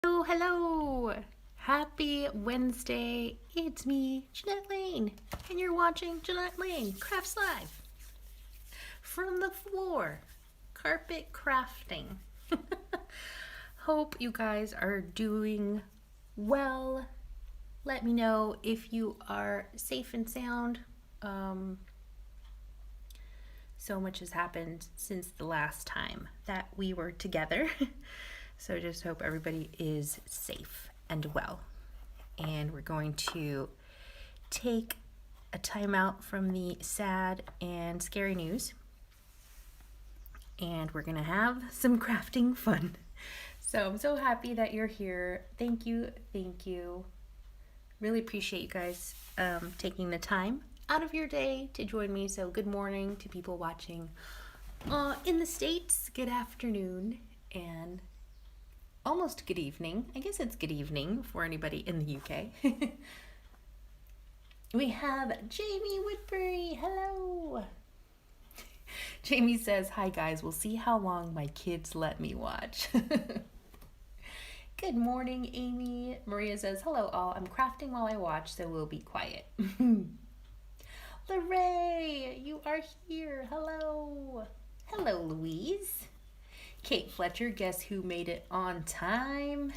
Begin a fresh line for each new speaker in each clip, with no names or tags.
Hello, hello! Happy Wednesday. It's me, Janette Lane, and you're watching Janette Lane Crafts Live from the floor, carpet crafting. Hope you guys are doing well. Let me know if you are safe and sound. So much has happened since the last time that we were together. So just hope everybody is safe and well. And we're going to take a time out from the sad and scary news. And we're gonna have some crafting fun. So I'm so happy that you're here. Thank you, thank you. Really appreciate you guys taking the time out of your day to join me. So good morning to people watching in the States, good afternoon, and almost good evening. I guess it's good evening for anybody in the UK. We have Jamie Woodbury. Hello. Jamie says, hi guys, we'll see how long my kids let me watch. Good morning, Amy. Maria says, hello all. I'm crafting while I watch, so we'll be quiet. Lorraine, you are here. Hello. Hello, Louise. Kate Fletcher, guess who made it on time?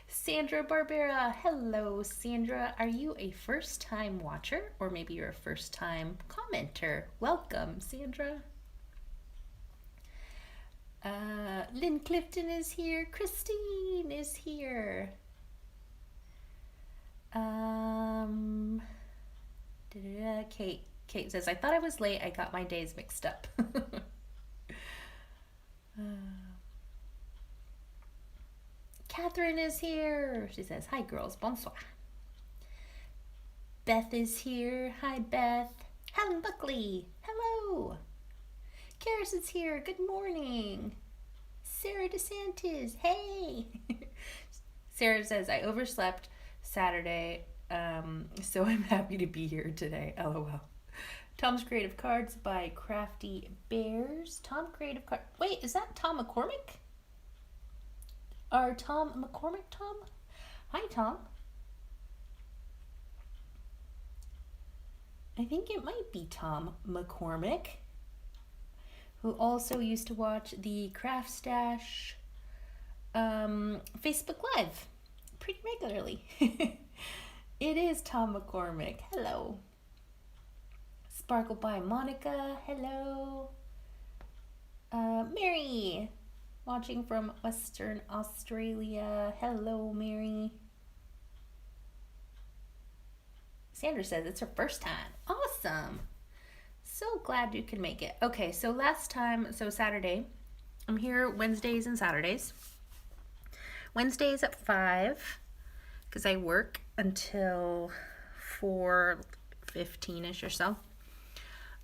Sandra Barbera, hello Sandra. Are you a first-time watcher or maybe you're a first-time commenter? Welcome, Sandra. Lynn Clifton is here. Christine is here. Kate says, I thought I was late. I got my days mixed up. Catherine is here. She says, hi girls, bonsoir. Beth is here. Hi Beth. Helen Buckley. Hello. Karis is here. Good morning. Sarah DeSantis. Hey. Sarah says, I overslept Saturday, so I'm happy to be here today. LOL. Tom's Creative Cards by Crafty Bears. Tom Creative Cards. Wait, is that Tom McCormick? Or Tom McCormick, Tom? Hi, Tom. I think it might be Tom McCormick, who also used to watch the Craft Stash Facebook Live pretty regularly. It is Tom McCormick. Hello. Sparkle by Monica. Hello. Mary, watching from Western Australia. Hello, Mary. Sandra says it's her first time. Awesome. So glad you could make it. Okay, so Saturday, I'm here Wednesdays and Saturdays. Wednesdays at 5, because I work until 4:15ish or so.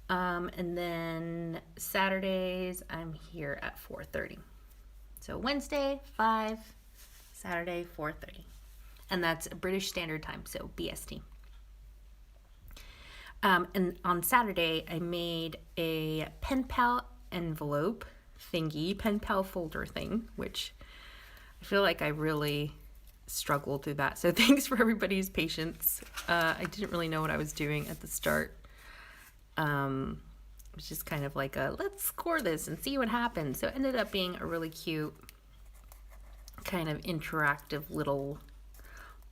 And then Saturdays, I'm here at 4:30. So Wednesday, 5, Saturday, 4:30. And that's British Standard Time, so BST. And on Saturday, I made a Penpal envelope thingy, Penpal folder thing, which I feel like I really struggled through that. So thanks for everybody's patience. I didn't really know what I was doing at the start. It was just kind of like let's score this and see what happens. So it ended up being a really cute kind of interactive little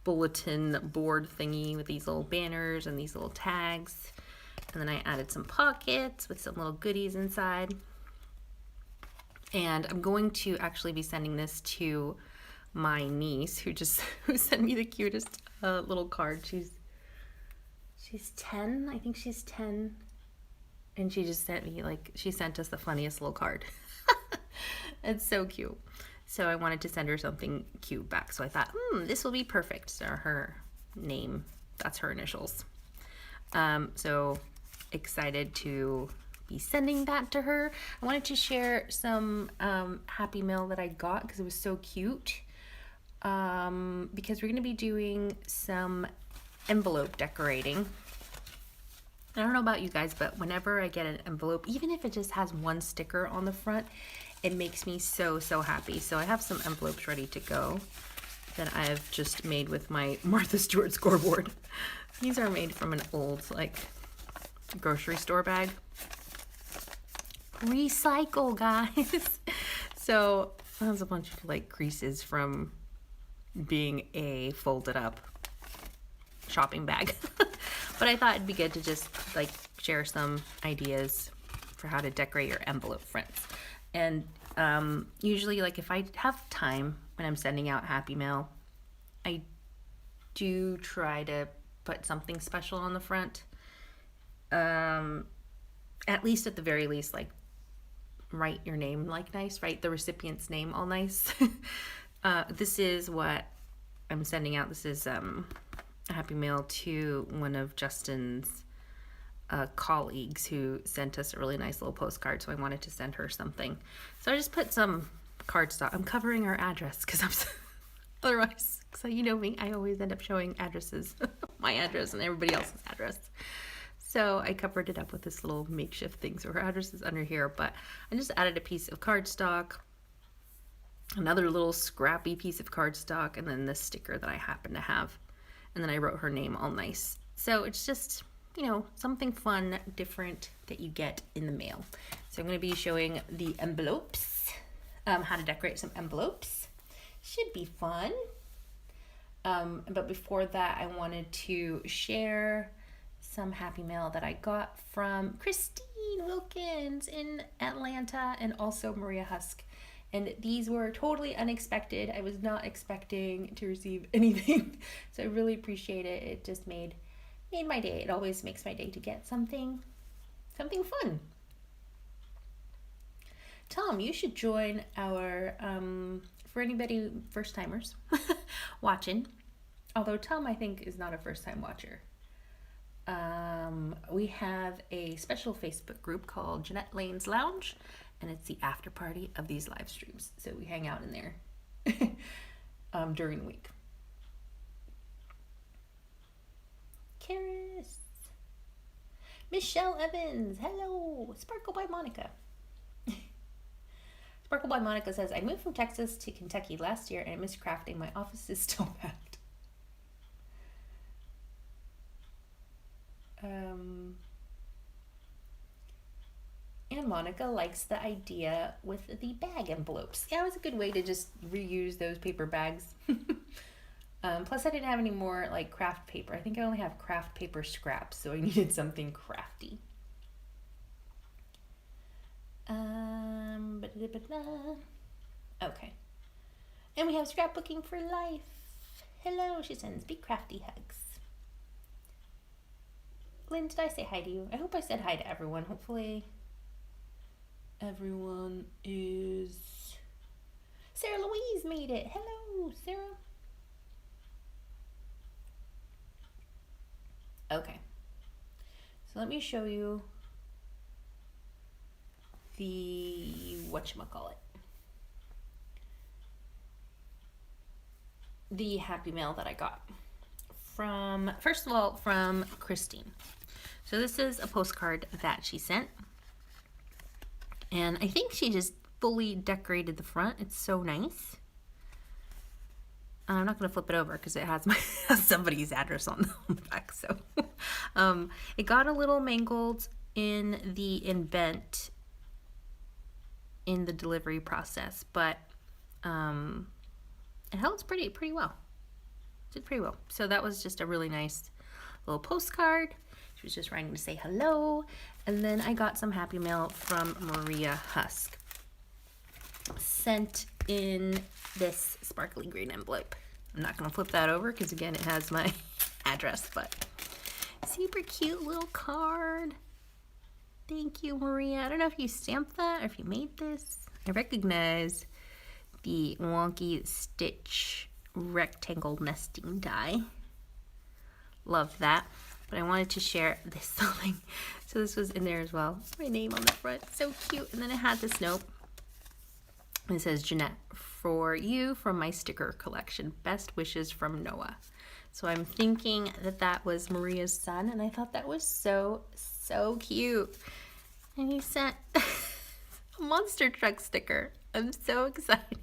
bulletin board thingy with these little banners and these little tags. And then I added some pockets with some little goodies inside. And I'm going to actually be sending this to my niece who sent me the cutest little card. She's 10. I think she's 10. And she just sent us the funniest little card. It's so cute. So I wanted to send her something cute back. So I thought, this will be perfect. So her name, that's her initials. So excited to be sending that to her. I wanted to share some Happy Mail that I got because it was so cute. Because we're going to be doing some envelope decorating. I don't know about you guys, but whenever I get an envelope, even if it just has one sticker on the front, it makes me so, so happy. So I have some envelopes ready to go that I've just made with my Martha Stewart scoreboard. These are made from an old, like, grocery store bag. Recycle, guys. So there's a bunch of, like, creases from being a folded up shopping bag. But I thought it'd be good to just, like, share some ideas for how to decorate your envelope fronts. And usually, like, if I have time when I'm sending out Happy Mail, I do try to put something special on the front. At least, at the very least, like, write your name, like, nice, write the recipient's name all nice. This is what I'm sending out. This is a Happy Mail to one of Justin's colleagues who sent us a really nice little postcard, so I wanted to send her something. So I just put some cardstock. I'm covering her address because I'm otherwise, so you know me, I always end up showing addresses, my address and everybody else's address. So I covered it up with this little makeshift thing, so her address is under here, but I just added a piece of cardstock, another little scrappy piece of cardstock, and then this sticker that I happen to have, and then I wrote her name all nice. So it's just, you know, something fun, different that you get in the mail. So I'm going to be showing the envelopes, how to decorate some envelopes. Should be fun. But before that, I wanted to share some Happy Mail that I got from Christine Wilkins in Atlanta and also Maria Husk. And these were totally unexpected. I was not expecting to receive anything. So I really appreciate it. It just made my day. It always makes my day to get something fun. Tom, you should join our, for anybody first timers watching, although Tom I think is not a first time watcher. We have a special Facebook group called Janette Lane's Lounge, and it's the after party of these live streams. So we hang out in there during the week. Karis. Michelle Evans. Hello. Sparkle by Monica. Sparkle by Monica says, I moved from Texas to Kentucky last year and I miss crafting. My office is still packed. And Monica likes the idea with the bag envelopes. Yeah, it was a good way to just reuse those paper bags. Plus I didn't have any more like craft paper. I think I only have craft paper scraps, so I needed something crafty. Okay. And we have scrapbooking for life. Hello, she sends big crafty hugs. Lynn, did I say hi to you? I hope I said hi to everyone. Hopefully everyone is... Sarah Louise made it. Hello, Sarah. Okay. So let me show you the whatchamacallit. The Happy Mail that I got from, first of all, from Christine. So this is a postcard that she sent. And I think she just fully decorated the front. It's so nice. I'm not going to flip it over because it has somebody's address on the back. So it got a little mangled in the invent in the delivery process, but it held pretty well. Did pretty well. So that was just a really nice little postcard. She was just writing to say hello. And then I got some Happy Mail from Maria Husk, sent in this sparkly green envelope. I'm not going to flip that over because again it has my address, but super cute little card. Thank you, Maria. I don't know if you stamped that or if you made this. I recognize the wonky stitch rectangle nesting die. Love that. But I wanted to share this little thing. So this was in there as well. My name on the front. So cute. And then it had this note. It says, Janette, for you from my sticker collection. Best wishes from Noah. So I'm thinking that that was Maria's son. And I thought that was so cute. And he sent a monster truck sticker. I'm so excited.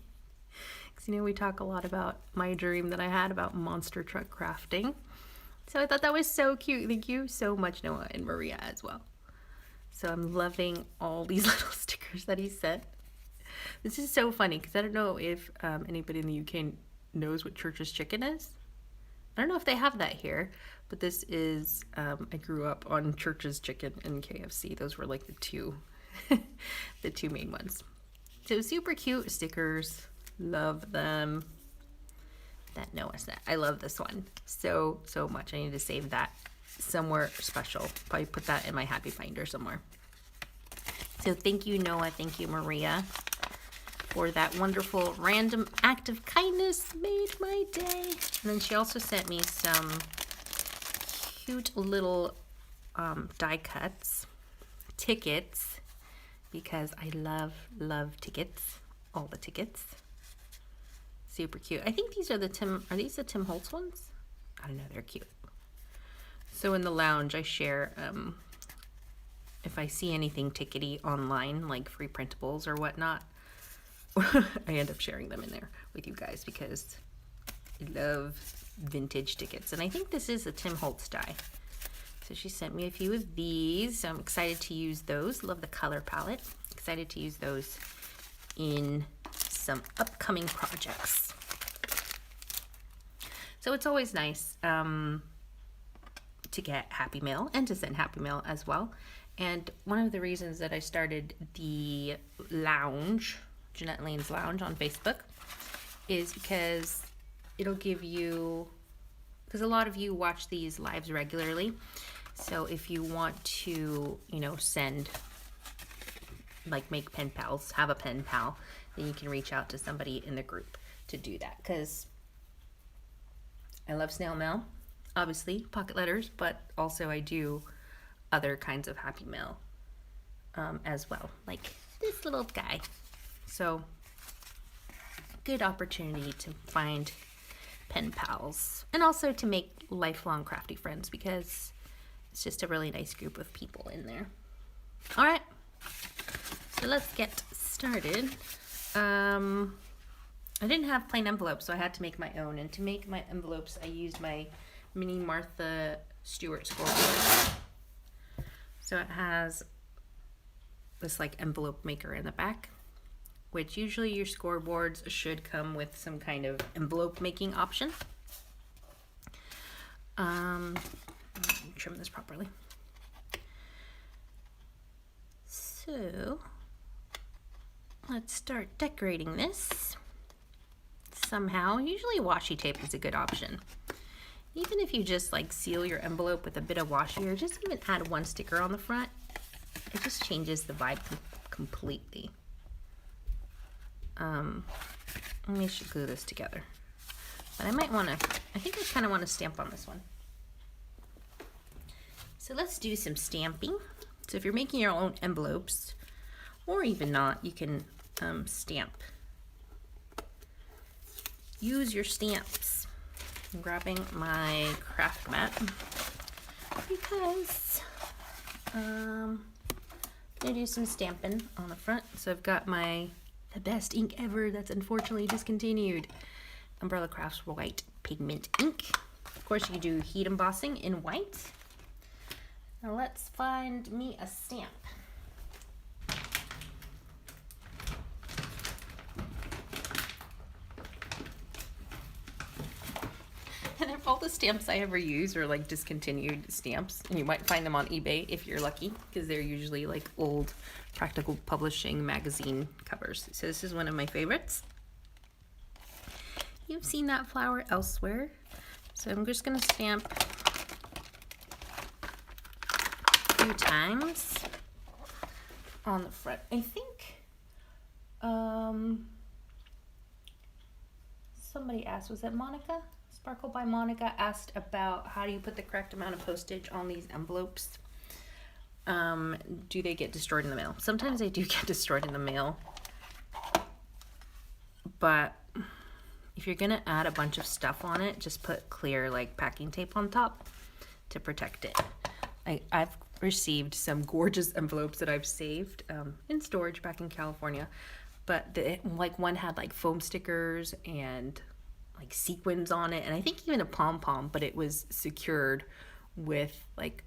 Because, you know, we talk a lot about my dream that I had about monster truck crafting. So I thought that was so cute. Thank you so much, Noah and Maria as well. So I'm loving all these little stickers that he sent. This is so funny because I don't know if anybody in the UK knows what Church's chicken is. I don't know if they have that here, but this is, I grew up on Church's chicken and KFC. Those were like the two, the two main ones. So super cute stickers. Love them. That Noah sent. I love this one so much. I need to save that somewhere special. Probably put that in my happy binder somewhere. So thank you, Noah. Thank you, Maria, for that wonderful random act of kindness. Made my day. And then she also sent me some cute little die cuts, tickets, because I love tickets, all the tickets. Super cute. I think these are the are these the Tim Holtz ones? I don't know, they're cute. So in the lounge I share, if I see anything tickety online, like free printables or whatnot, I end up sharing them in there with you guys because I love vintage tickets. And I think this is a Tim Holtz die. So she sent me a few of these. So I'm excited to use those. Love the color palette. Excited to use those in some upcoming projects. So it's always nice to get happy mail and to send happy mail as well. And one of the reasons that I started the lounge, Janette Lane's Lounge on Facebook, is because it'll give you, because a lot of you watch these lives regularly. So if you want to, you know, send, like make pen pals, have a pen pal, then you can reach out to somebody in the group to do that. Because I love snail mail, obviously, pocket letters, but also I do other kinds of happy mail as well, like this little guy. So good opportunity to find pen pals and also to make lifelong crafty friends because it's just a really nice group of people in there. All right, so let's get started. I didn't have plain envelopes, so I had to make my own. And to make my envelopes, I used my mini Martha Stewart scoreboard. So it has this like envelope maker in the back, which usually your scoreboards should come with some kind of envelope making option. Let me trim this properly. So let's start decorating this somehow. Usually washi tape is a good option. Even if you just like seal your envelope with a bit of washi or just even add one sticker on the front, it just changes the vibe completely. Maybe I should glue this together. But I might want to, I think I kind of want to stamp on this one. So let's do some stamping. So if you're making your own envelopes, or even not, you can stamp. Use your stamps. I'm grabbing my craft mat because I'm gonna do some stamping on the front. So I've got the best ink ever that's unfortunately discontinued, Umbrella Crafts white pigment ink. Of course, you can do heat embossing in white. Now let's find me a stamp. And if all the stamps I ever use are like discontinued stamps, and you might find them on eBay if you're lucky, because they're usually like old Practical Publishing magazine covers. So this is one of my favorites. You've seen that flower elsewhere. So I'm just gonna stamp a few times on the front. I think somebody asked, was that Monica? Sparkle by Monica asked about how do you put the correct amount of postage on these envelopes. Do they get destroyed in the mail? Sometimes they do get destroyed in the mail, but if you're gonna add a bunch of stuff on it, just put clear like packing tape on top to protect it. I've received some gorgeous envelopes that I've saved in storage back in California. But like one had like foam stickers and like sequins on it, and I think even a pom-pom, but it was secured with like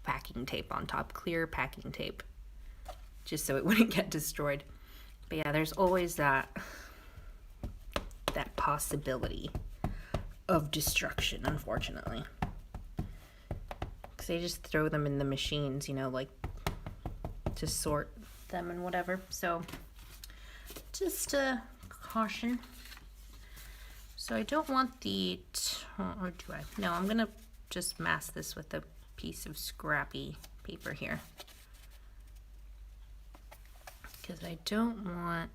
packing tape on top, clear packing tape, just so it wouldn't get destroyed. But yeah, there's always that possibility of destruction, unfortunately, because they just throw them in the machines, you know, like to sort them and whatever. So just a caution. So I don't want the, or do I? No, I'm gonna just mask this with a piece of scrappy paper here, because I don't want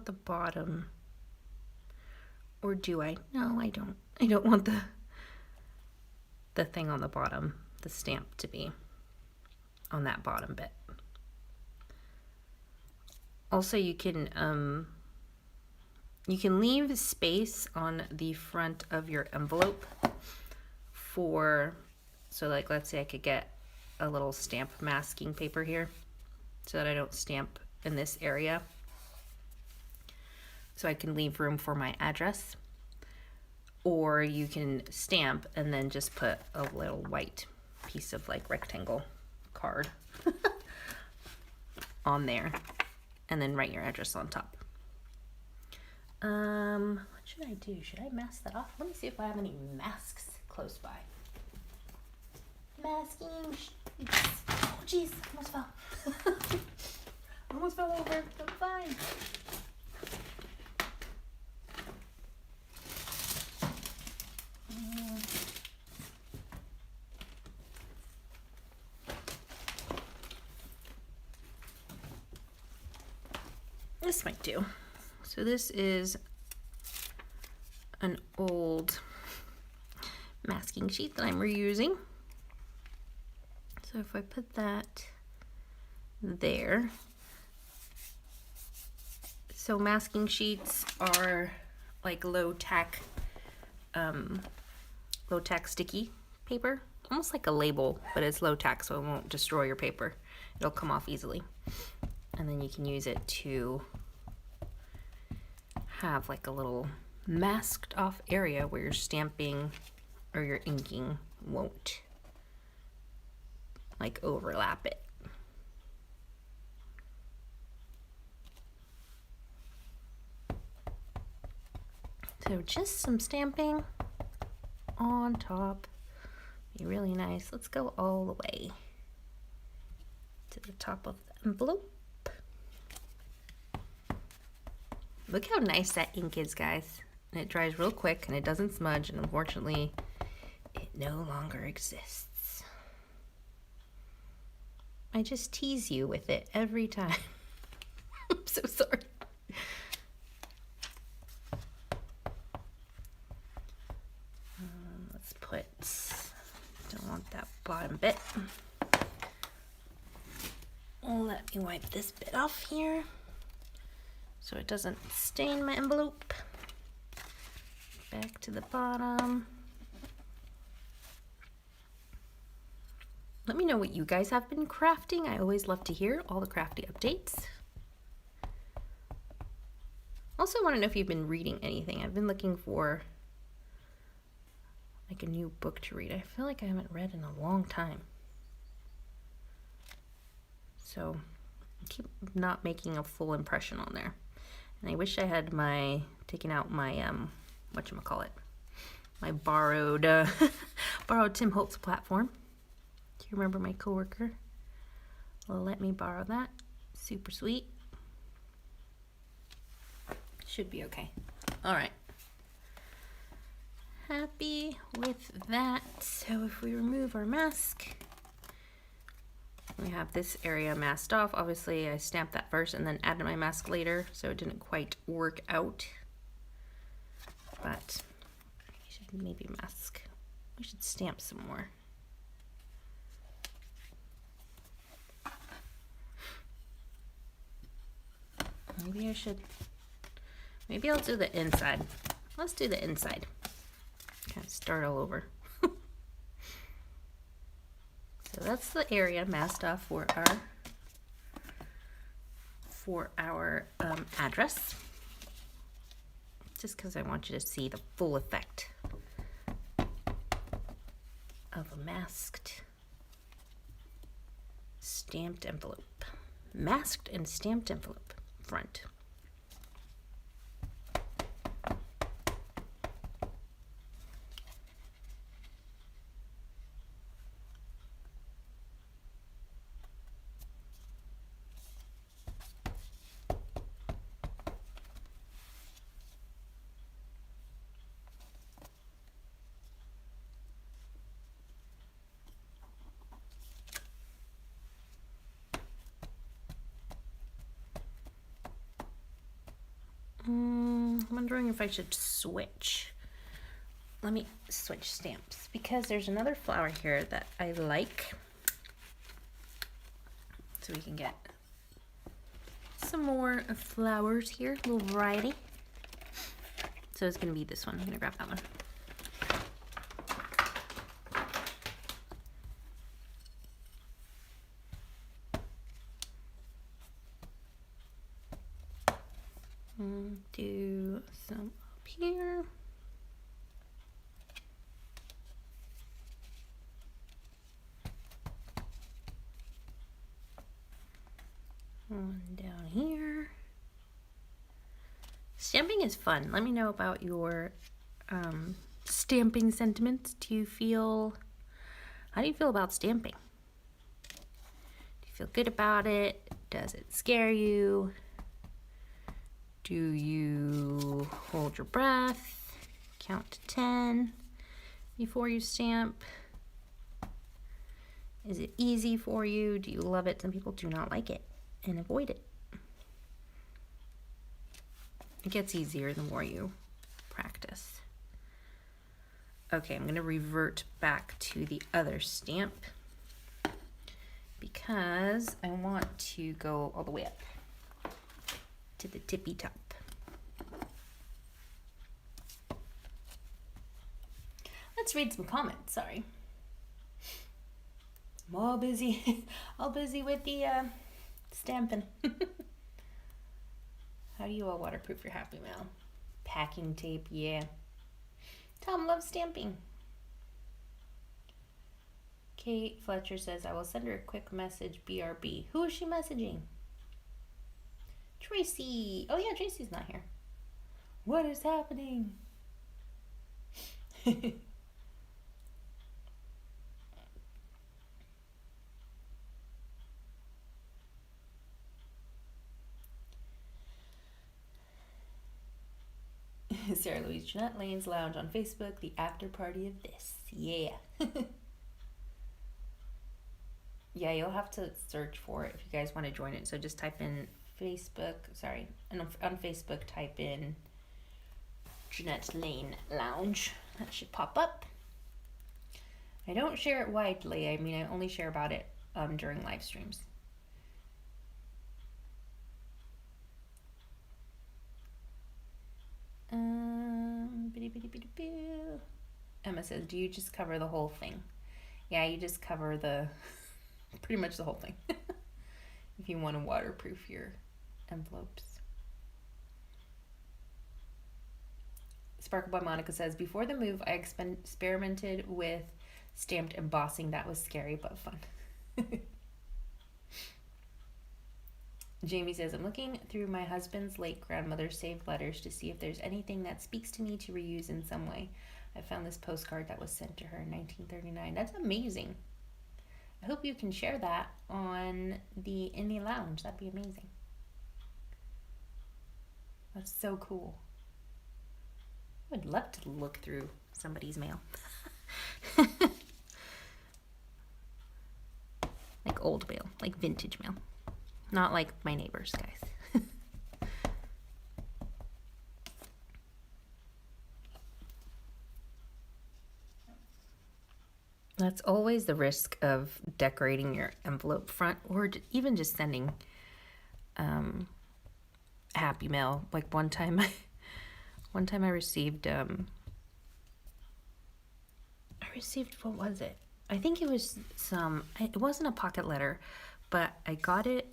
the bottom, or do I? No, I don't. I don't want the thing on the bottom, the stamp, to be on that bottom bit. Also, you can leave space on the front of your envelope for, so like let's say I could get a little stamp masking paper here so that I don't stamp in this area. So I can leave room for my address. Or you can stamp and then just put a little white piece of like rectangle card on there, and then write your address on top. What should I do? Should I mask that off? Let me see if I have any masks close by. Masking sheets. Oh jeez, almost fell. Almost fell over. I'm fine. This might do. So this is an old masking sheet that I'm reusing. So if I put that there, so masking sheets are like low tack sticky paper, almost like a label, but it's low tack, so it won't destroy your paper. It'll come off easily, and then you can use it to have like a little masked off area where your stamping or your inking won't like overlap it. So just some stamping on top, be really nice. Let's go all the way to the top of the envelope. Look how nice that ink is, guys. And it dries real quick and it doesn't smudge, and unfortunately it no longer exists. I just tease you with it every time. I'm so sorry. Let's put, don't want that bottom bit. Let me wipe this bit off here so it doesn't stain my envelope. Back to the bottom. Let me know what you guys have been crafting. I always love to hear all the crafty updates. Also want to know if you've been reading anything. I've been looking for like a new book to read. I feel like I haven't read in a long time. So I keep not making a full impression on there. And I wish I had taken out my, whatchamacallit, my borrowed Tim Holtz platform. Do you remember my coworker? Let me borrow that. Super sweet. Should be okay. All right. Happy with that. So if we remove our mask, we have this area masked off. Obviously, I stamped that first and then added my mask later, so it didn't quite work out. But we should maybe mask. We should stamp some more. Maybe I'll do the inside let's do the inside. Kind of start all over. So that's the area masked off for our address. Just because I want you to see the full effect of a masked stamped envelope. Masked and stamped envelope front. I'm wondering if I should switch. Let me switch stamps because there's another flower here that I like. So we can get some more flowers here, a little variety. So it's gonna be this one. I'm gonna grab that one. Do some up here. One down here. Stamping is fun. Let me know about your stamping sentiments. How do you feel about stamping? Do you feel good about it? Does it scare you? Do you hold your breath, count to 10 before you stamp? Is it easy for you? Do you love it? Some people do not like it and avoid it. It gets easier the more you practice. Okay, I'm gonna revert back to the other stamp because I want to go all the way up to the tippy top. Let's read some comments. Sorry, I'm all busy, all busy with the stamping. How do you all waterproof your Happy Mail? Packing tape, yeah. Tom loves stamping. Kate Fletcher says, I will send her a quick message, BRB. Who is she messaging? Tracy. Oh yeah, Tracy's not here. What is happening? Sarah Louise Janette Lane's Lounge on Facebook, the after party of this. Yeah. Yeah, you'll have to search for it if you guys want to join it. So just type in Facebook, and on Facebook type in Janette Lane Lounge. That should pop up. I don't share it widely. I mean, I only share about it during live streams. Emma says, do you just cover the whole thing? Yeah, you just cover pretty much the whole thing. If you want to waterproof your envelopes. Sparkle by Monica says, before the move, I experimented with stamped embossing. That was scary but fun. Jamie says, I'm looking through my husband's late grandmother's saved letters to see if there's anything that speaks to me to reuse in some way. I found this postcard that was sent to her in 1939. That's amazing. I hope you can share that in the lounge. That'd be amazing. That's so cool. I would love to look through somebody's mail. Like old mail, like vintage mail. Not like my neighbors, guys. That's always the risk of decorating your envelope front, or even just sending Happy Mail. Like one time One time I received, what was it? I think it was it wasn't a pocket letter, but I got it,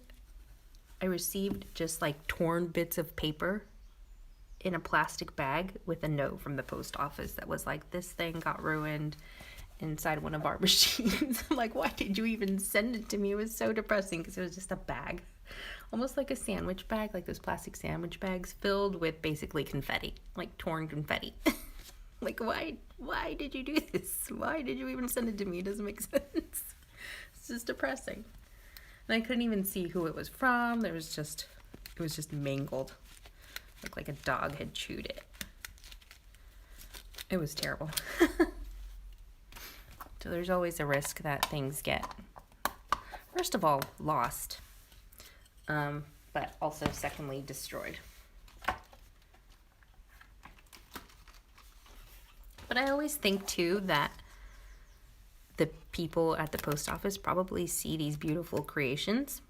I received just like torn bits of paper in a plastic bag with a note from the post office that was like, this thing got ruined inside one of our machines. I'm like, why did you even send it to me? It was so depressing because it was just a bag, almost like a sandwich bag, like those plastic sandwich bags filled with basically confetti, like torn confetti. Like, why did you do this? Why did you even send it to me? It doesn't make sense. It's just depressing. And I couldn't even see who it was from. It was just mangled. Looked like a dog had chewed it. It was terrible. So there's always a risk that things get, first of all, lost, but also secondly, destroyed. But I always think too that the people at the post office probably see these beautiful creations,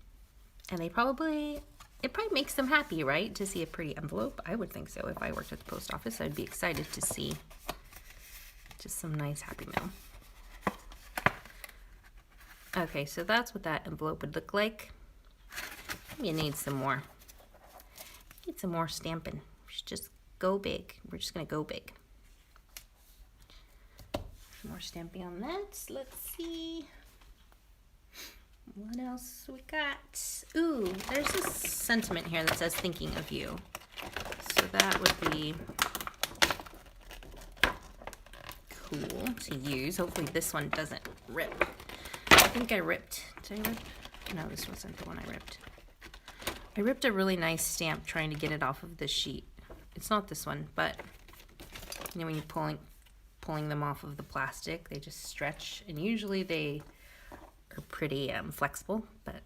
and it probably makes them happy, right? To see a pretty envelope. I would think so. If I worked at the post office, I'd be excited to see just some nice happy mail. Okay, so that's what that envelope would look like. You need some more. Need some more stamping. We should just go big. We're just gonna go big. Some more stamping on that. Let's see. What else we got? Ooh, there's this sentiment here that says thinking of you. So that would be cool to use. Hopefully this one doesn't rip. I think I ripped. Did I rip? No, this wasn't the one I ripped. I ripped a really nice stamp trying to get it off of this sheet. It's not this one, but you know when you're pulling them off of the plastic, they just stretch, and usually they are pretty flexible, but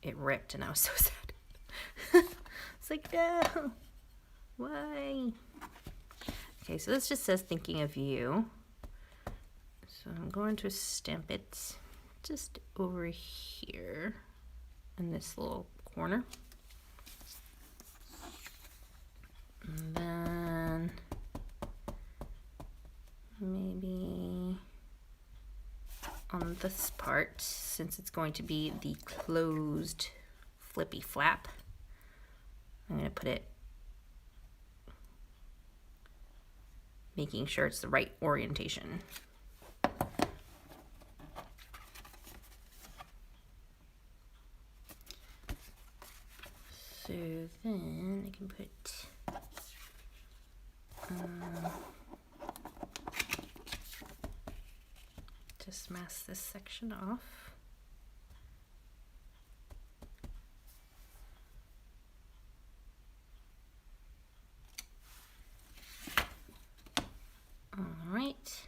it ripped and I was so sad. It's like, no, why? Okay, so this just says thinking of you. So I'm going to stamp it just over here in this little corner. And then maybe on this part, since it's going to be the closed flippy flap, I'm going to put it, making sure it's the right orientation. So then I can put just mask this section off. All right,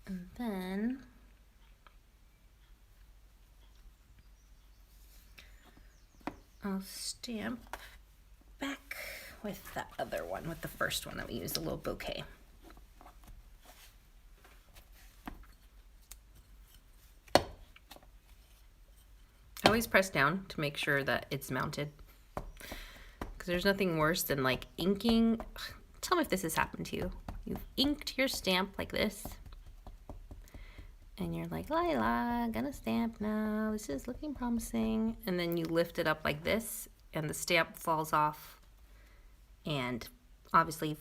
and then I'll stamp back with that other one, with the first one that we used, a little bouquet. I always press down to make sure that it's mounted, because there's nothing worse than like inking. Tell me if this has happened to you. You've inked your stamp like this, and you're like, Lila, gonna stamp now, this is looking promising, and then you lift it up like this and the stamp falls off and obviously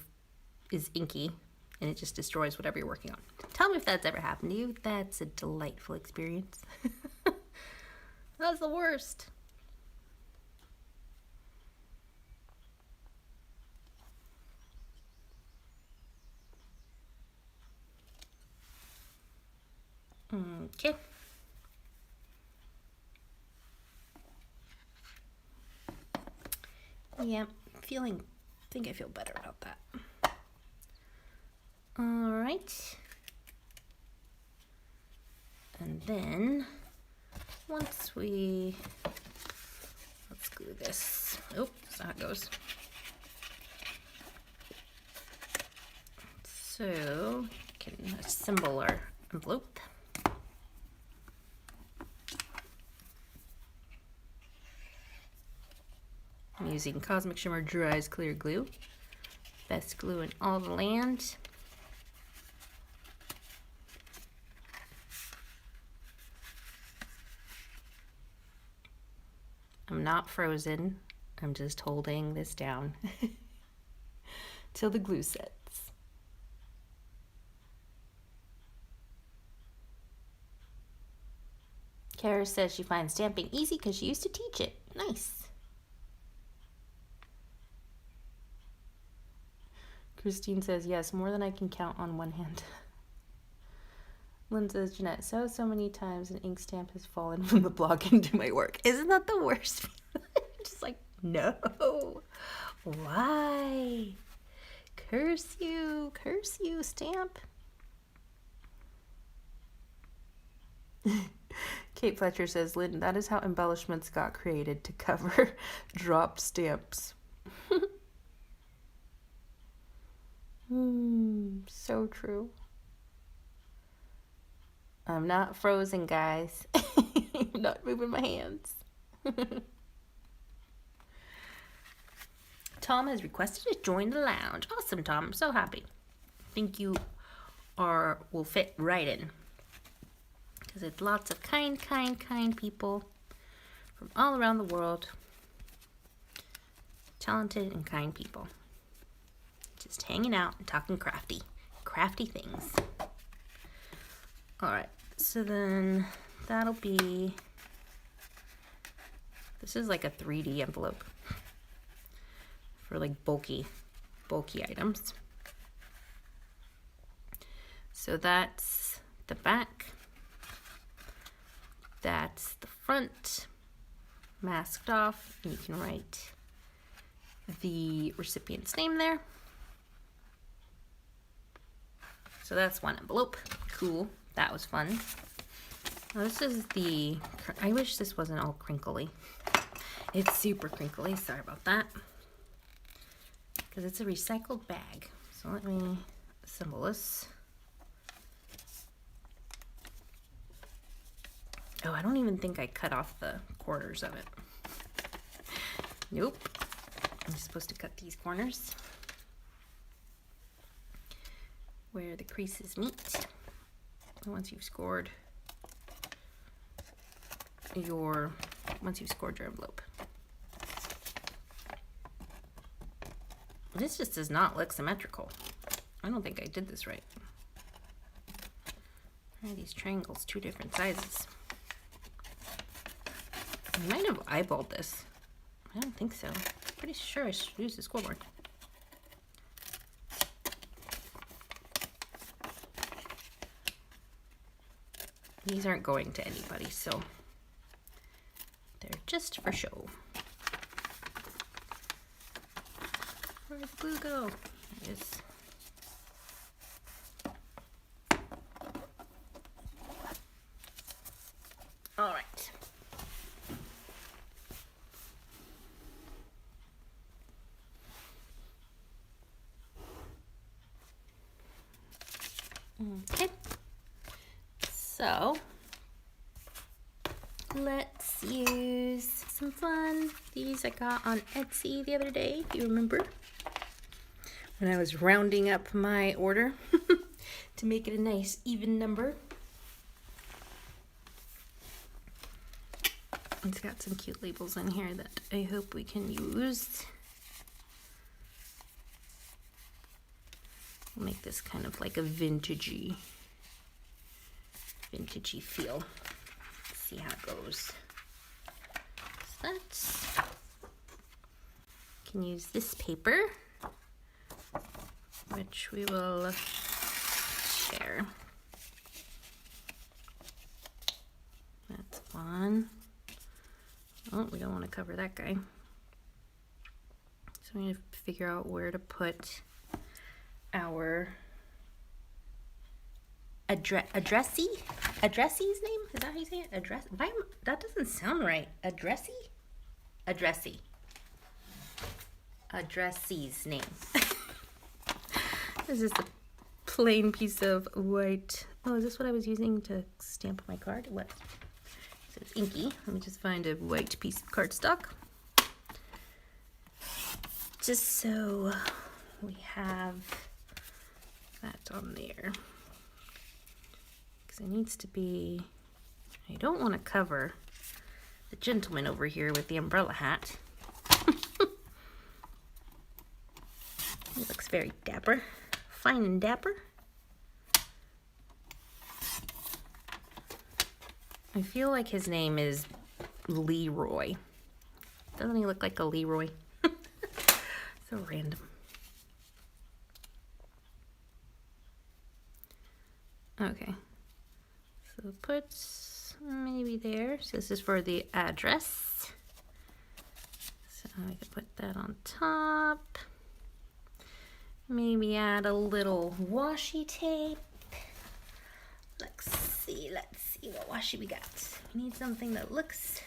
is inky, and it just destroys whatever you're working on. Tell me if that's ever happened to you. That's a delightful experience. That's the worst. Okay. Yeah, I think I feel better about that. All right. And then once let's glue this. Oh, that's how it goes. So can assemble our envelope. I'm using Cosmic Shimmer Dries Clear Glue. Best glue in all the land. I'm not frozen. I'm just holding this down till the glue sets. Kara says she finds stamping easy because she used to teach it. Nice. Christine says, yes, more than I can count on one hand. Lynn says, Janette, so many times an ink stamp has fallen from the block into my work. Isn't that the worst? Just like, no. Why? Curse you, stamp. Kate Fletcher says, Lynn, that is how embellishments got created, to cover dropped stamps. So true. I'm not frozen, guys. I'm not moving my hands. Tom has requested to join the lounge. Awesome, Tom. I'm so happy. I think you will fit right in. Because it's lots of kind people from all around the world. Talented and kind people. Just hanging out and talking crafty things. All right, so then that'll be, this is like a 3D envelope for like bulky items. So that's the back, that's the front, masked off, and you can write the recipient's name there. So that's one envelope. Cool. That was fun. Now this is the, I wish this wasn't all crinkly. It's super crinkly. Sorry about that. Because it's a recycled bag. So let me assemble this. Oh, I don't even think I cut off the corners of it. Nope. I'm supposed to cut these corners where the creases meet. Once you've scored your envelope. This just does not look symmetrical. I don't think I did this right. Try these triangles, 2 different sizes. I might have eyeballed this. I don't think so. Pretty sure I should use the scoreboard. These aren't going to anybody, so they're just for show. Where'd the glue go? There it is. All right. Okay. So let's use some fun. These I got on Etsy the other day, if you remember, when I was rounding up my order to make it a nice even number. It's got some cute labels in here that I hope we can use. We'll make this kind of like a vintagey feel. Let's see how it goes. So that's, can use this paper, which we will share. That's one. Oh, we don't want to cover that guy. So we need to figure out where to put our addressee's name? Is that how you say it? That doesn't sound right. Addressee's name. This is a plain piece of white. Oh, is this what I was using to stamp my card? What? So it's inky. Let me just find a white piece of cardstock. Just so we have that on there. Because it needs to be, I don't want to cover the gentleman over here with the umbrella hat. He looks very dapper, fine and dapper. I feel like his name is Leroy. Doesn't he look like a Leroy? So random. Okay. So put maybe there. So this is for the address. So I can put that on top. Maybe add a little washi tape. Let's see what washi we got. We need something that looks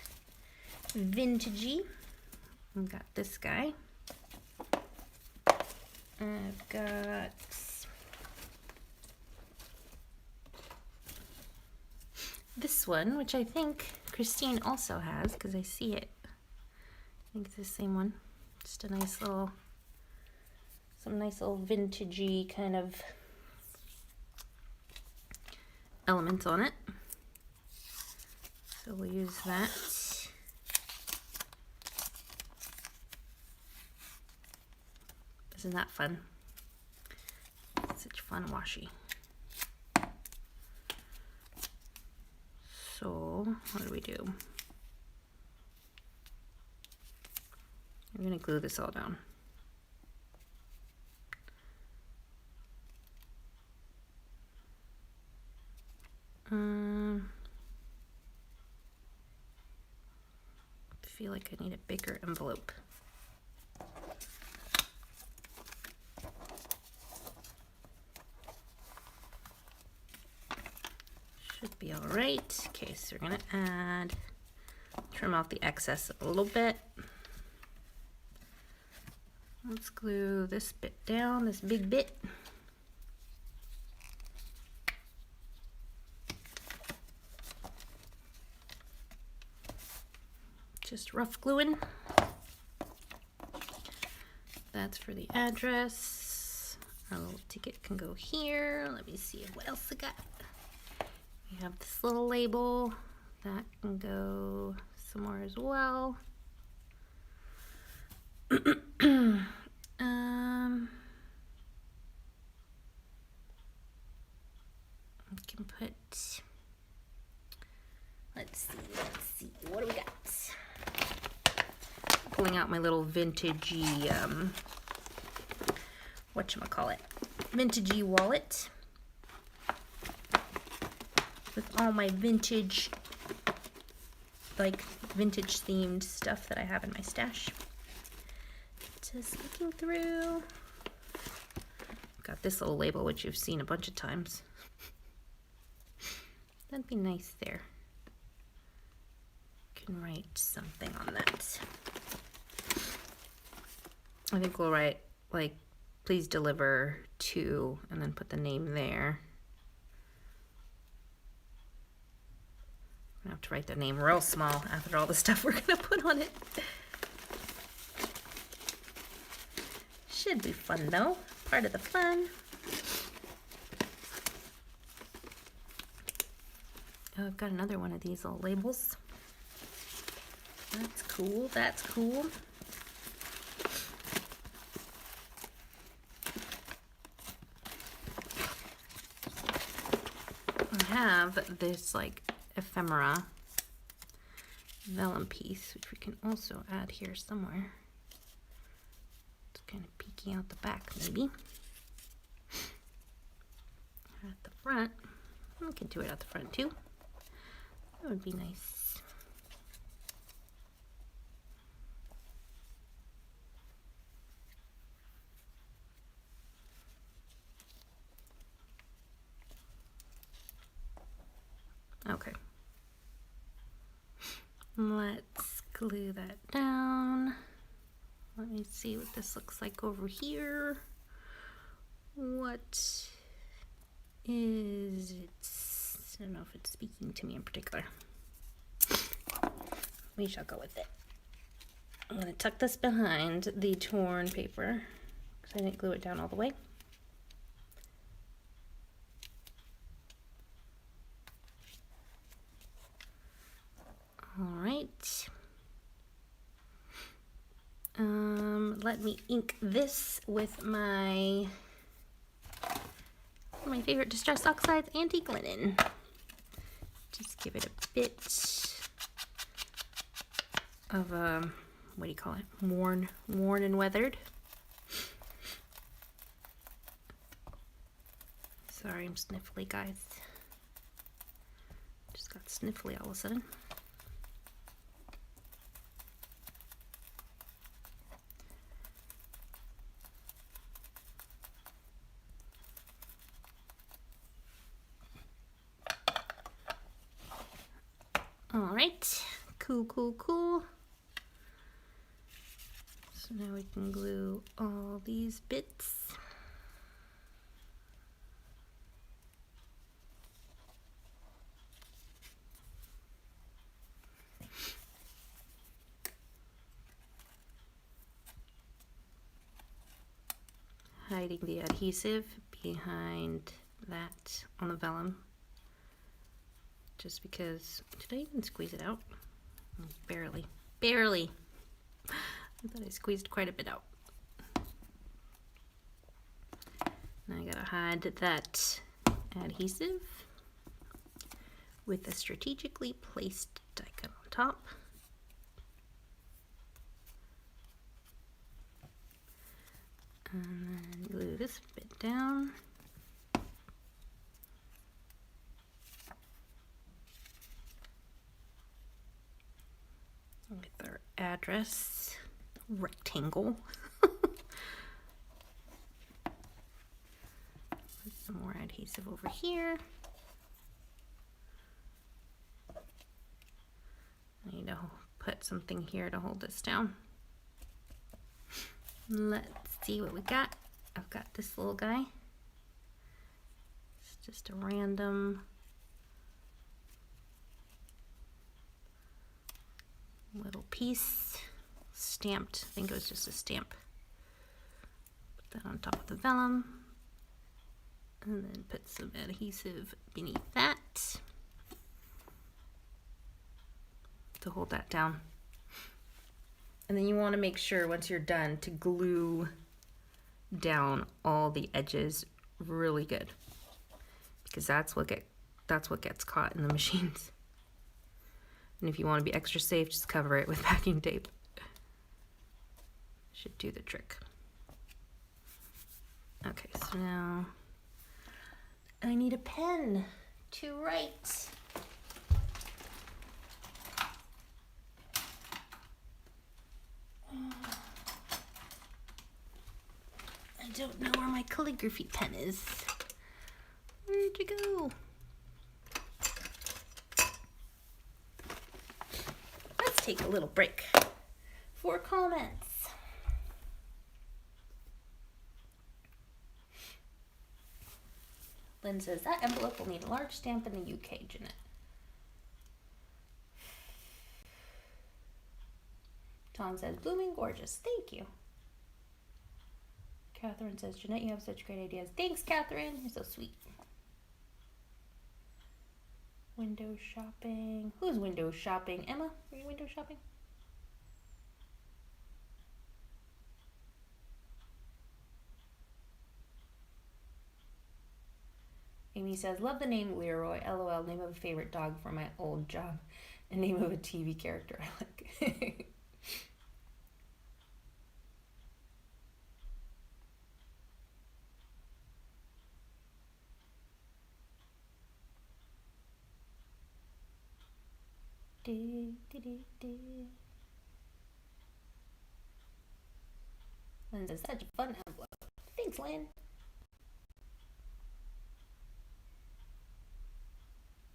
vintagey. I've got this guy. I've got this one, which I think Christine also has, because I see it. I think it's the same one. Just a nice little, some nice little vintagey kind of elements on it. So we'll use that. Isn't that fun? Such fun washi. So what do we do? I'm gonna glue this all down. I feel like I need a bigger envelope. Should be all right. Okay, so we're gonna trim off the excess a little bit. Let's glue this bit down, this big bit. Just rough gluing. That's for the address. Our little ticket can go here. Let me see what else I got. We have this little label that can go somewhere as well. I can put, let's see, what do we got? Pulling out my little vintagey, whatchamacallit, vintagey wallet with all my vintage, like vintage themed stuff that I have in my stash. Just looking through. Got this little label, which you've seen a bunch of times. That'd be nice there. Can write something on that. I think we'll write, like, please deliver to, and then put the name there. I'm gonna have to write the name real small after all the stuff we're gonna put on it. Should be fun though, part of the fun. Oh, I've got another one of these little labels. That's cool, that's cool. I have this like ephemera vellum piece, which we can also add here somewhere. It's kind of peeking out the back maybe. At the front, we can do it at the front too. That would be nice. Okay. Let's glue that down. Let me see what this looks like over here. What is it? I don't know if it's speaking to me in particular. We shall go with it. I'm going to tuck this behind the torn paper because I didn't glue it down all the way. All right. Let me ink this with my favorite Distress Oxides Antique Linen. Just give it a bit of what do you call it? Worn and weathered. Sorry, I'm sniffly, guys. Just got sniffly all of a sudden. All right, cool. So now we can glue all these bits. Hiding the adhesive behind that on the vellum. Just because, did I even squeeze it out? Barely. I thought I squeezed quite a bit out. Now I gotta hide that adhesive with a strategically placed die cut on top. And then glue this bit down. With our address rectangle. Put some more adhesive over here. I need to put something here to hold this down. Let's see what we got. I've got this little guy. It's just a random little piece, stamped. I think it was just a stamp. Put that on top of the vellum, and then put some adhesive beneath that to hold that down. And then you want to make sure once you're done to glue down all the edges really good, because that's what gets caught in the machines. And if you want to be extra safe, just cover it with packing tape. Should do the trick. Okay, so now I need a pen to write. I don't know where my calligraphy pen is. Where'd you go? Let's take a little break for comments. Lynn says, that envelope will need a large stamp in the UK, Janette. Tom says, blooming gorgeous. Thank you. Catherine says, Janette, you have such great ideas. Thanks, Catherine. You're so sweet. Window shopping. Who's window shopping? Emma, are you window shopping? Amy says, love the name Leroy. LOL, name of a favorite dog for my old job. And name of a TV character I like. Lynn says, such a fun envelope. Thanks, Lynn.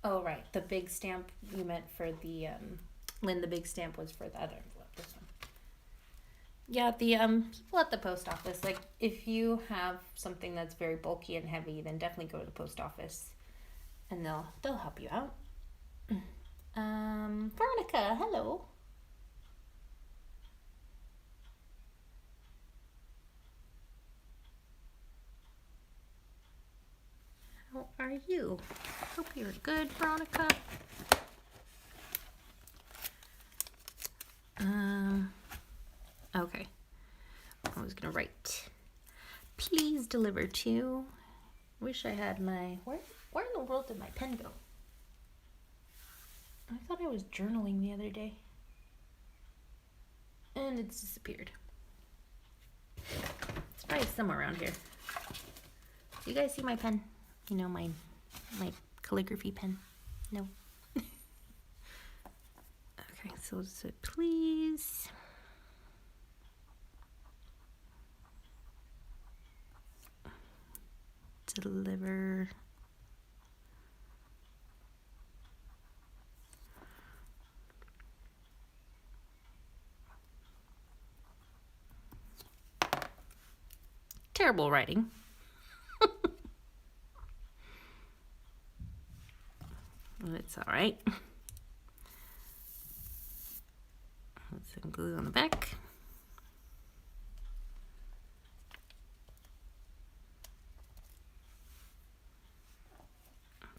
Oh, right. The big stamp you meant for the, Lynn, the big stamp was for the other envelope, this one. Yeah, the people at the post office, like, if you have something that's very bulky and heavy, then definitely go to the post office and they'll help you out. Veronica, hello. are you? Hope you're good, Veronica. Okay. I was gonna write, please deliver to. Wish I had my, where in the world did my pen go? I thought I was journaling the other day. And it's disappeared. It's probably somewhere around here. Do you guys see my pen? You know, my calligraphy pen? No. Okay, so please. Deliver terrible writing. It's all right. Put some glue on the back.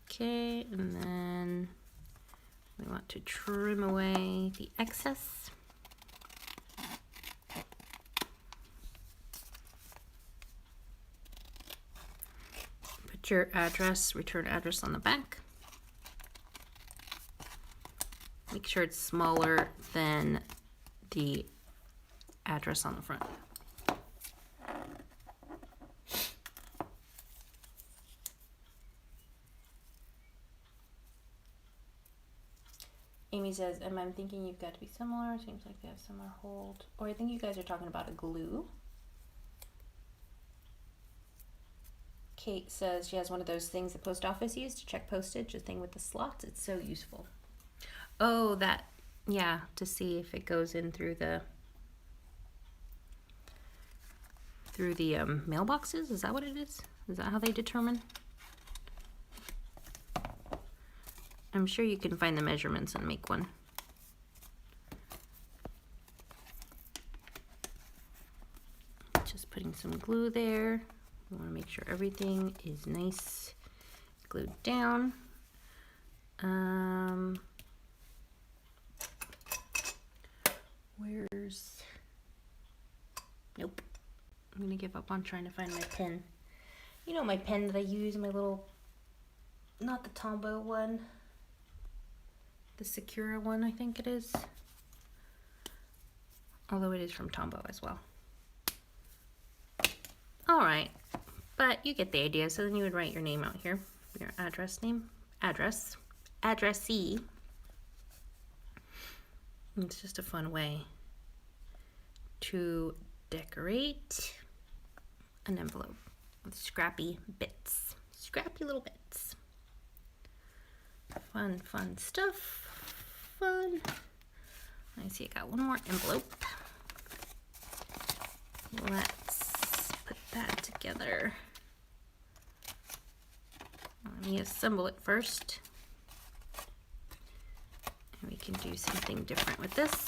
Okay, and then we want to trim away the excess. Put your address, return address on the back. Make sure it's smaller than the address on the front. Amy says, I'm thinking you've got to be similar. Seems like they have similar hold. Or I think you guys are talking about a glue. Kate says she has one of those things the post office used to check postage, a thing with the slots. It's so useful. Oh, that, yeah, to see if it goes in through the mailboxes. Is that what it is? Is that how they determine? I'm sure you can find the measurements and make one. Just putting some glue there. You want to make sure everything is nice glued down. Where's, nope. I'm gonna give up on trying to find my pen. You know my pen that I use, my little, not the Tombow one, the Secura one, I think it is. Although it is from Tombow as well. All right, but you get the idea. So then you would write your name out here, your address name, addressee. It's just a fun way to decorate an envelope with scrappy bits, scrappy little bits. Fun, fun stuff. Fun. I see I got one more envelope. Let's put that together. Let me assemble it first. And we can do something different with this.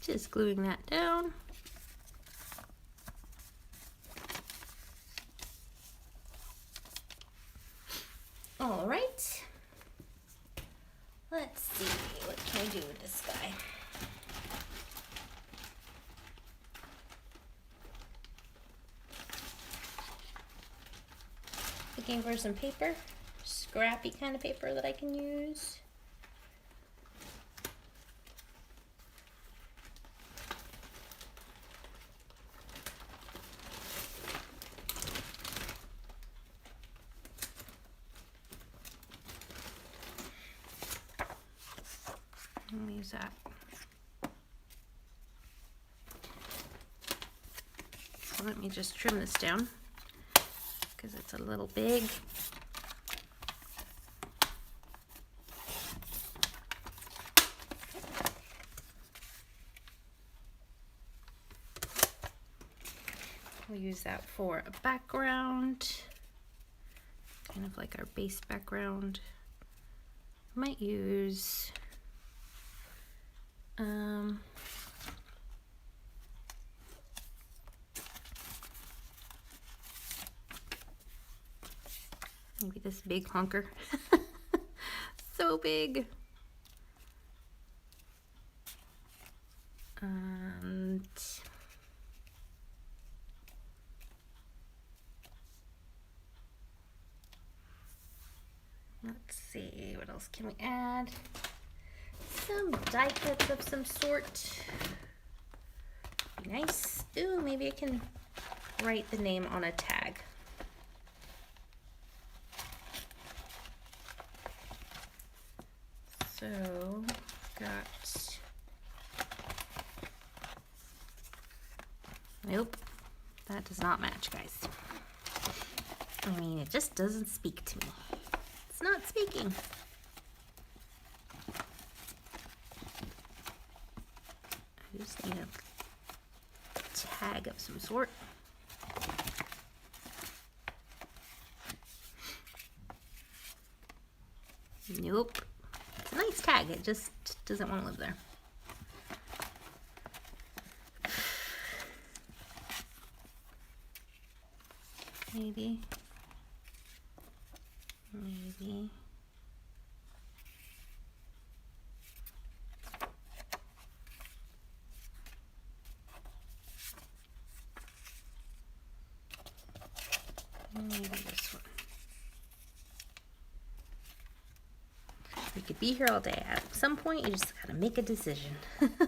Just gluing that down. All right. Let's see, what can we do with this guy? Looking for some paper, scrappy kind of paper that I can use. I'll use that. So let me just trim this down because it's a little big. We'll use that for a background, kind of like our base background. Might use maybe this big honker. So big. And let's see, what else can we add? Some die cuts of some sort. Be nice. Ooh, maybe I can write the name on a tag. So, got, nope, that does not match, guys. I mean, it just doesn't speak to me. It's not speaking. I just need a tag of some sort. Nope. It's a nice tag, it just doesn't want to live there. Maybe. Maybe this one. We could be here all day. At some point, you just gotta make a decision. Nope.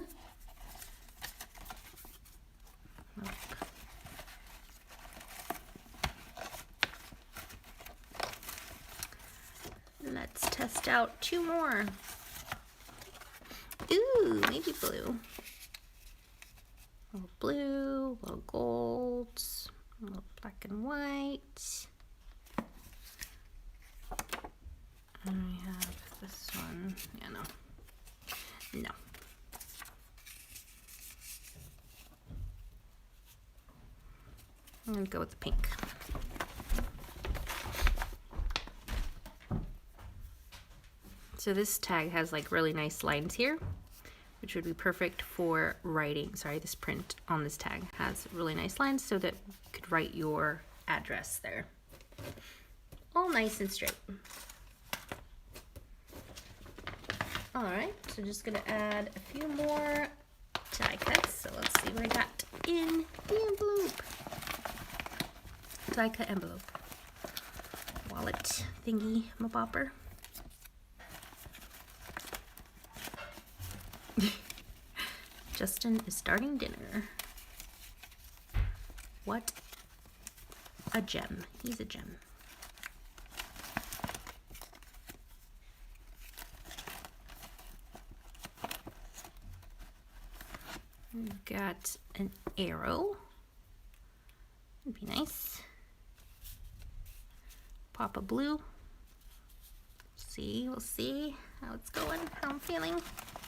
Let's test out 2 more. Ooh, maybe blue. A little blue, a little gold, a little black and white. And we have this one. Yeah, no. I'm gonna go with the pink. So this tag has like really nice lines here, which would be perfect for writing. Sorry, this print on this tag has really nice lines so that you could write your address there. All nice and straight. All right, so just gonna add a few more die cuts. So let's see what I got in the envelope. Die cut envelope. Wallet thingy, my bopper. Justin is starting dinner. What a gem. He's a gem. We've got an arrow. Would be nice. Pop a blue. We'll see how it's going, how I'm feeling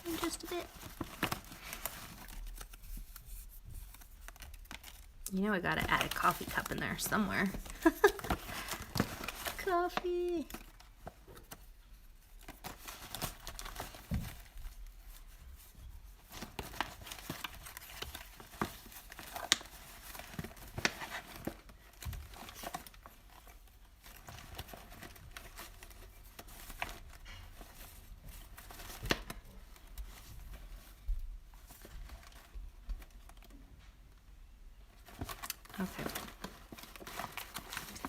in just a bit. You know I gotta add a coffee cup in there somewhere. Coffee. Okay.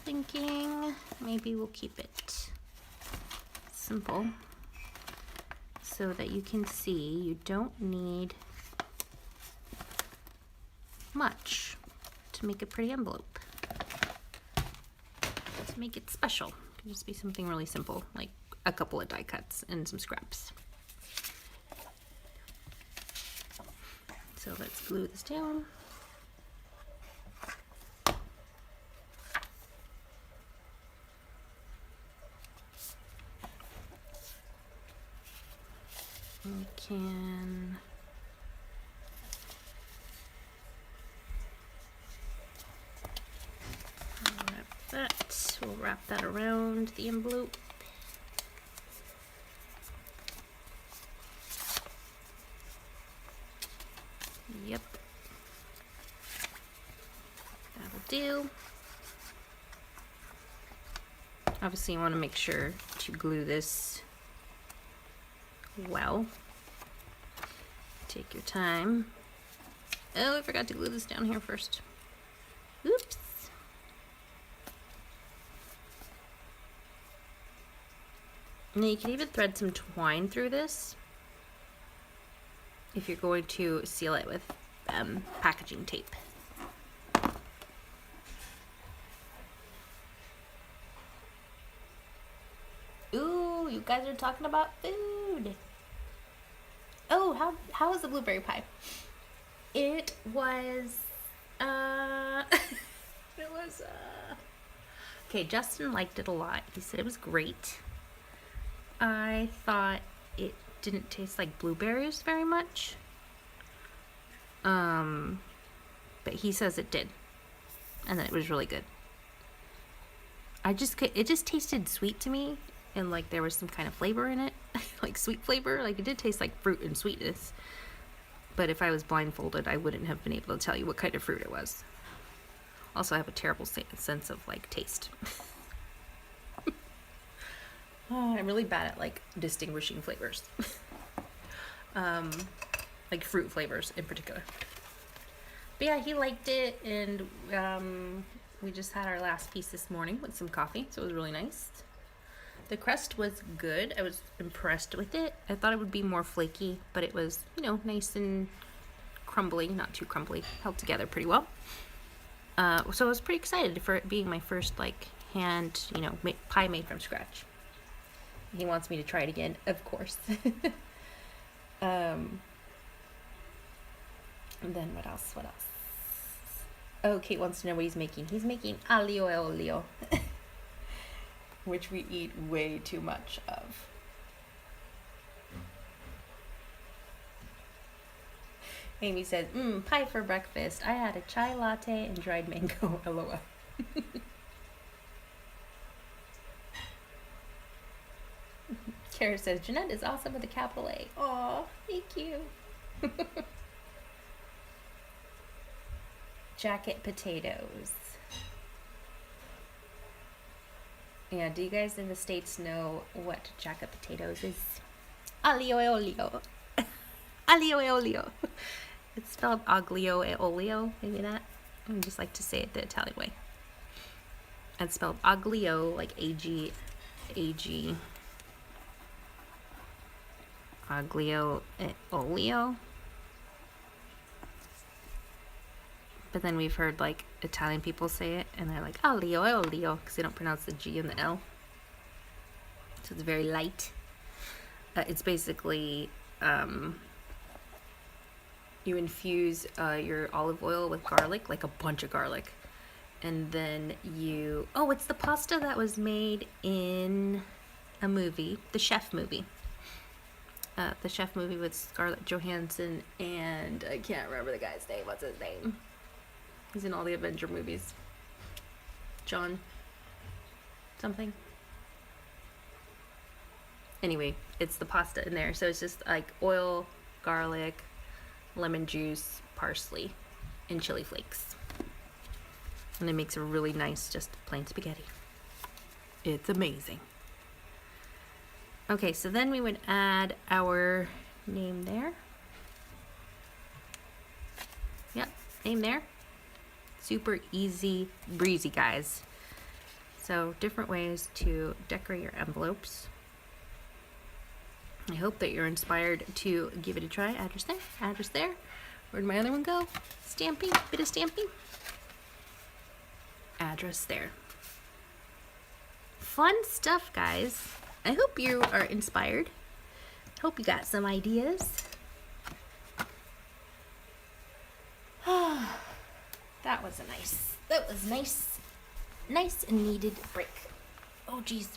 Thinking maybe we'll keep it simple so that you can see you don't need much to make a pretty envelope. To make it special, it can just be something really simple, like a couple of die cuts and some scraps. So let's glue this down. wrap that around the envelope. Yep. That'll do. Obviously, you want to make sure to glue this well. Take your time. Oh, I forgot to glue this down here first. Oops. And you can even thread some twine through this if you're going to seal it with packaging tape. Ooh, you guys are talking about food. Oh, how was the blueberry pie? It was, okay, Justin liked it a lot. He said it was great. I thought it didn't taste like blueberries very much. But he says it did. And that it was really good. It just tasted sweet to me. And like there was some kind of flavor in it. Like sweet flavor. Like it did taste like fruit and sweetness. But if I was blindfolded, I wouldn't have been able to tell you what kind of fruit it was. Also, I have a terrible sense of like taste. Oh, I'm really bad at like distinguishing flavors. Like fruit flavors in particular. But yeah, he liked it, and we just had our last piece this morning with some coffee, so it was really nice. The crust was good. I was impressed with it. I thought it would be more flaky, but it was, you know, nice and crumbly, not too crumbly, held together pretty well. So I was pretty excited for it being my first like hand, you know, pie made from scratch. He wants me to try it again, of course. And then what else? Oh, Kate wants to know what he's making. He's making aglio e olio. Which we eat way too much of. Amy says, pie for breakfast. I had a chai latte and dried mango. LOL. Kara says, Janette is awesome with a capital A. Aw, thank you. Jacket potatoes. Yeah, do you guys in the States know what jacket potatoes is? Aglio e olio. Aglio e olio. It's spelled aglio e olio, maybe that. I just like to say it the Italian way. It's spelled aglio, like A-G. Aglio e olio. But then we've heard like Italian people say it, and they're like aglio e olio because they don't pronounce the G and the L. So it's very light. It's basically you infuse your olive oil with garlic, like a bunch of garlic, and then it's the pasta that was made in a movie, the Chef movie. The Chef movie with Scarlett Johansson and I can't remember the guy's name. What's his name? He's in all the Avenger movies. John something. Anyway, it's the pasta in there. So it's just like oil, garlic, lemon juice, parsley, and chili flakes. And it makes a really nice, just plain spaghetti. It's amazing. Okay, so then we would add our name there. Yep, name there. Super easy breezy, guys. So different ways to decorate your envelopes. I hope that you're inspired to give it a try. Address there. Where'd my other one go? Stamping, bit of stamping. Address there. Fun stuff, guys. I hope you are inspired. Hope you got some ideas. That was nice and needed break. Oh geez.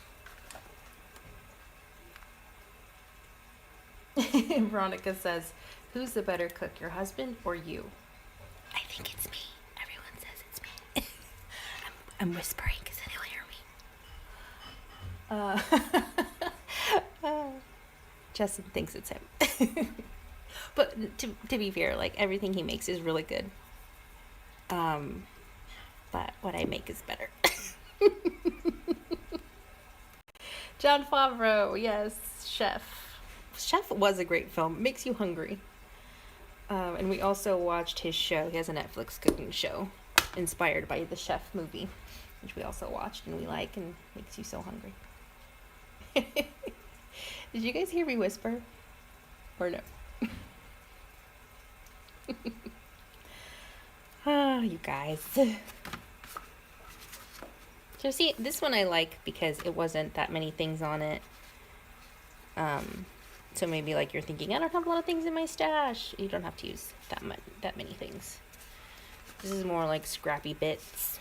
Veronica says, who's the better cook, your husband or you? I think it's me. Everyone says it's me. I'm whispering because then he'll hear me. Uh, Justin thinks it's him. But to be fair, like, everything he makes is really good. But what I make is better. Jon Favreau, yes, Chef. Chef was a great film. It makes you hungry. And we also watched his show. He has a Netflix cooking show inspired by the Chef movie, which we also watched and we like, and makes you so hungry. Did you guys hear me whisper? Or no? Oh, you guys. So see, this one I like because it wasn't that many things on it. So maybe like you're thinking, I don't have a lot of things in my stash. You don't have to use that many things. This is more like scrappy bits.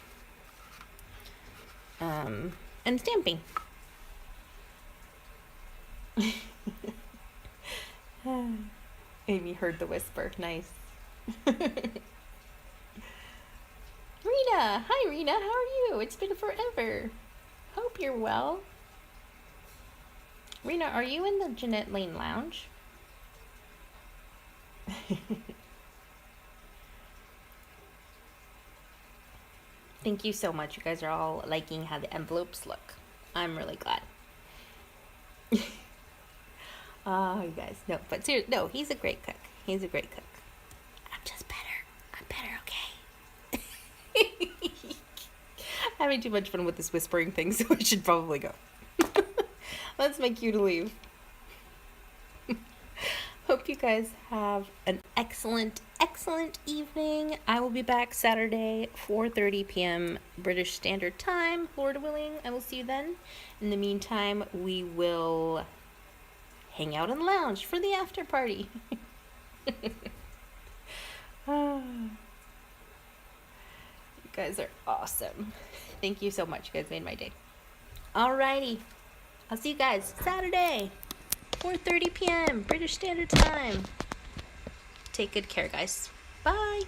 And stamping. Amy heard the whisper. Nice. Rena! Hi, Rena. How are you? It's been forever. Hope you're well. Rena, are you in the Janette Lane Lounge? Thank you so much. You guys are all liking how the envelopes look. I'm really glad. Oh, you guys. No, but seriously, no, he's a great cook. He's a great cook. I'm just better. I'm better, okay? Having too much fun with this whispering thing, so we should probably go. That's my cue to leave. Hope you guys have an excellent evening. I will be back Saturday, 4:30 p.m. British Standard Time. Lord willing, I will see you then. In the meantime, we will hang out in the lounge for the after party. You guys are awesome. Thank you so much. You guys made my day. Alrighty. I'll see you guys Saturday, 4:30 p.m. British Standard Time. Take good care, guys. Bye.